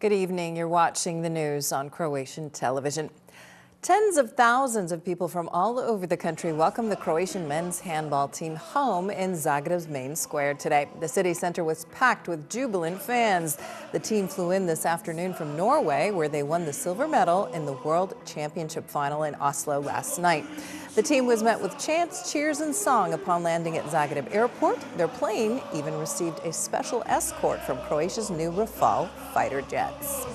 Good evening. You're watching the news on Croatian television. Tens of thousands of people from all over the country welcomed the Croatian men's handball team home in Zagreb's main square today. The city center was packed with jubilant fans. The team flew in this afternoon from Norway, where they won the silver medal in the World Championship final in Oslo last night. The team was met with chants, cheers, and song upon landing at Zagreb Airport. Their plane even received a special escort from Croatia's new Rafale fighter jets.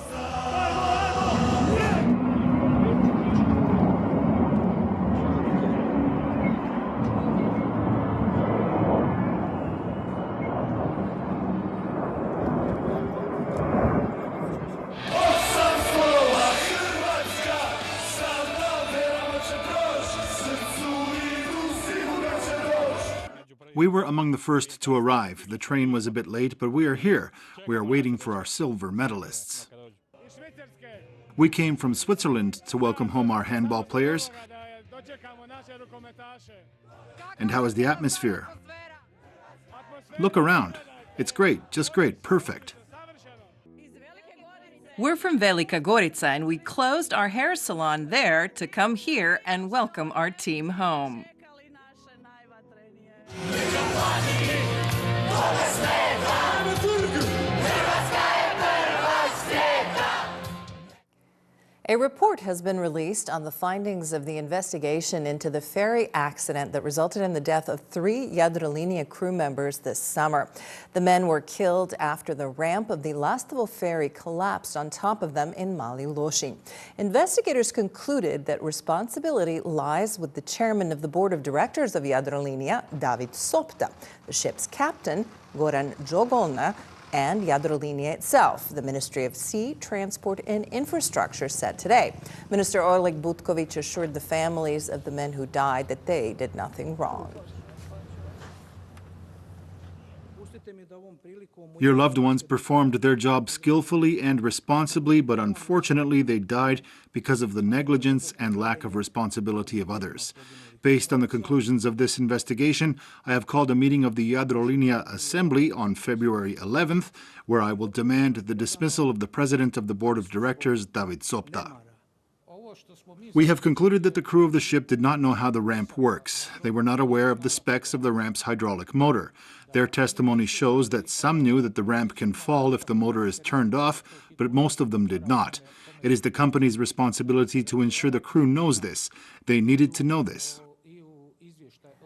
We were among the first to arrive. The train was a bit late, but we are here. We are waiting for our silver medalists. We came from Switzerland to welcome home our handball players. And how is the atmosphere? Look around. It's great, just great, perfect. We're from Velika Gorica, and we closed our hair salon there to come here and welcome our team home. A report has been released on the findings of the investigation into the ferry accident that resulted in the death of 3 Jadrolinija crew members this summer. The men were killed after the ramp of the Lastovo ferry collapsed on top of them in Mali Lošinj. Investigators concluded that responsibility lies with the chairman of the board of directors of Jadrolinija, David Sopta, the ship's captain, Goran Jogolna, and Jadrolinija itself, the Ministry of Sea, Transport and Infrastructure said today. Minister Oleg Butković assured the families of the men who died that they did nothing wrong. Your loved ones performed their job skillfully and responsibly, but unfortunately they died because of the negligence and lack of responsibility of others. Based on the conclusions of this investigation, I have called a meeting of the Jadrolinija Assembly on February 11th, where I will demand the dismissal of the president of the board of directors, David Sopta. We have concluded that the crew of the ship did not know how the ramp works. They were not aware of the specs of the ramp's hydraulic motor. Their testimony shows that some knew that the ramp can fall if the motor is turned off, but most of them did not. It is the company's responsibility to ensure the crew knows this. They needed to know this.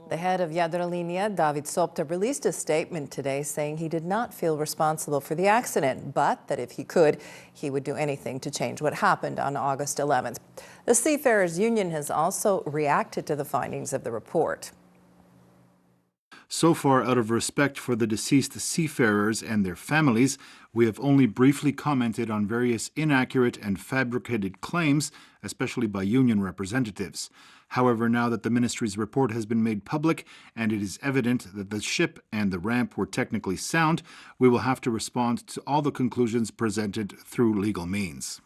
The head of Jadrolinija, David Sopta, released a statement today saying he did not feel responsible for the accident, but that if he could, he would do anything to change what happened on August 11th. The Seafarers Union has also reacted to the findings of the report. So far, out of respect for the deceased seafarers and their families, we have only briefly commented on various inaccurate and fabricated claims, especially by union representatives. However, now that the ministry's report has been made public and it is evident that the ship and the ramp were technically sound, we will have to respond to all the conclusions presented through legal means.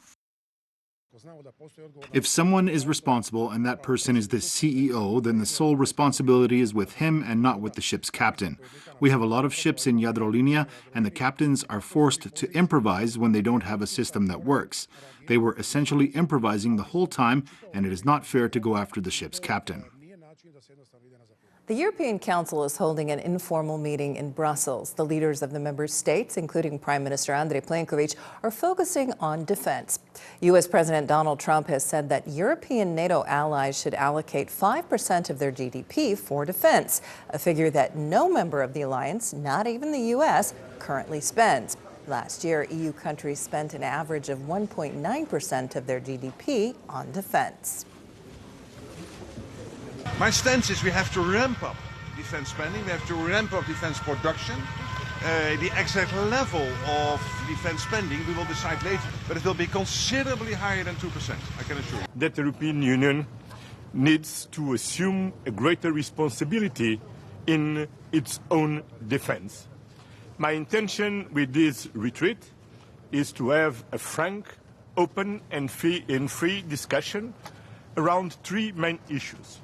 If someone is responsible and that person is the CEO, then the sole responsibility is with him and not with the ship's captain. We have a lot of ships in Jadrolinija, and the captains are forced to improvise when they don't have a system that works. They were essentially improvising the whole time, and it is not fair to go after the ship's captain. The European Council is holding an informal meeting in Brussels. The leaders of the member states, including Prime Minister Andrej Plenković, are focusing on defense. U.S. President Donald Trump has said that European NATO allies should allocate 5% of their GDP for defense, a figure that no member of the alliance, not even the U.S., currently spends. Last year, EU countries spent an average of 1.9% of their GDP on defense. My stance is we have to ramp up defense spending, we have to ramp up defense production. The exact level of defense spending we will decide later, but it will be considerably higher than 2%, I can assure you. That the European Union needs to assume a greater responsibility in its own defense. My intention with this retreat is to have a frank, open and free discussion around 3 main issues.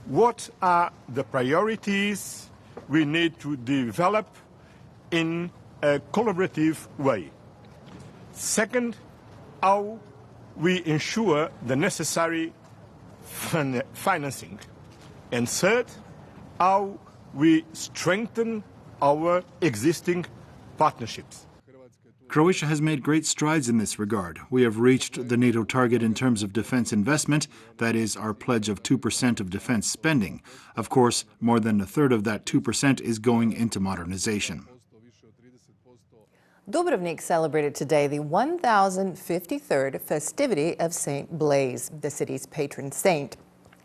What are the priorities we need to develop in a collaborative way? Second, how we ensure the necessary financing. And third, how we strengthen our existing partnerships. Croatia has made great strides in this regard. We have reached the NATO target in terms of defense investment, that is, our pledge of 2% of defense spending. Of course, more than a third of that 2% is going into modernization. Dubrovnik celebrated today the 1053rd festivity of Saint Blaise, the city's patron saint.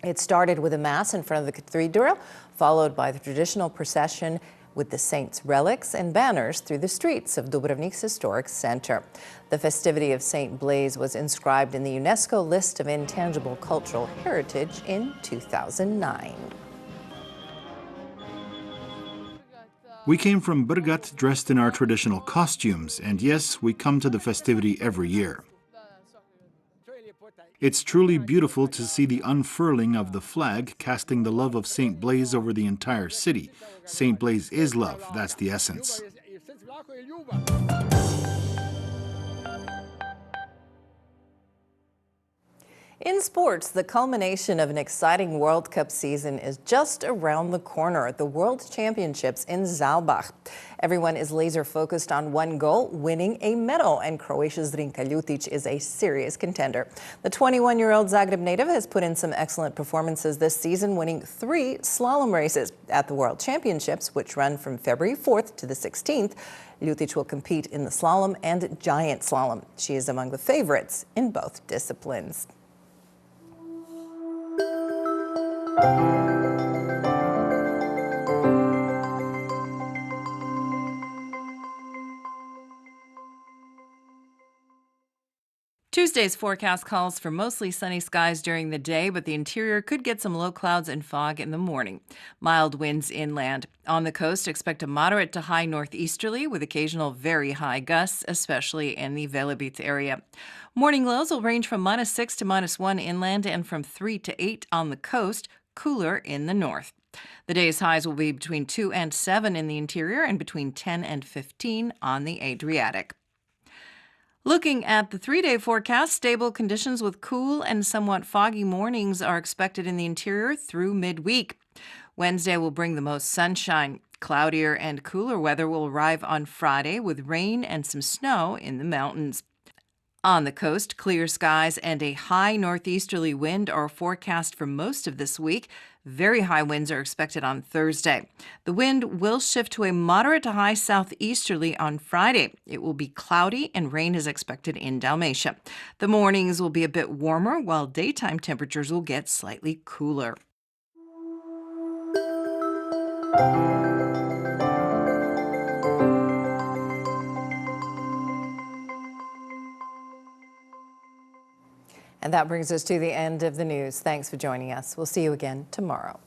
It started with a mass in front of the cathedral, followed by the traditional procession with the saint's relics and banners through the streets of Dubrovnik's historic center. The festivity of Saint Blaise was inscribed in the UNESCO list of intangible cultural heritage in 2009. We came from Brgat dressed in our traditional costumes, and yes, we come to the festivity every year. It's truly beautiful to see the unfurling of the flag, casting the love of St. Blaise over the entire city. St. Blaise is love, that's the essence. In sports, the culmination of an exciting World Cup season is just around the corner at the World Championships in Zalbach. Everyone is laser focused on one goal, winning a medal, and Croatia's Zrinka Ljutic is a serious contender. The 21-year-old Zagreb native has put in some excellent performances this season, winning 3 slalom races at the World Championships, which run from February 4th to the 16th. Ljutic will compete in the slalom and giant slalom. She is among the favorites in both disciplines. Tuesday's forecast calls for mostly sunny skies during the day, but the interior could get some low clouds and fog in the morning. Mild winds inland. On the coast, expect a moderate to high northeasterly with occasional very high gusts, especially in the Velebit area. Morning lows will range from -6 to -1 inland and from 3 to 8 on the coast, cooler in the north. The day's highs will be between 2 and 7 in the interior and between 10 and 15 on the Adriatic. Looking at the 3-day forecast, stable conditions with cool and somewhat foggy mornings are expected in the interior through midweek. Wednesday will bring the most sunshine. Cloudier and cooler weather will arrive on Friday with rain and some snow in the mountains. On the coast, clear skies and a high northeasterly wind are forecast for most of this week. Very high winds are expected on Thursday. The wind will shift to a moderate to high southeasterly on Friday. It will be cloudy and rain is expected in Dalmatia. The mornings will be a bit warmer, while daytime temperatures will get slightly cooler. And that brings us to the end of the news. Thanks for joining us. We'll see you again tomorrow.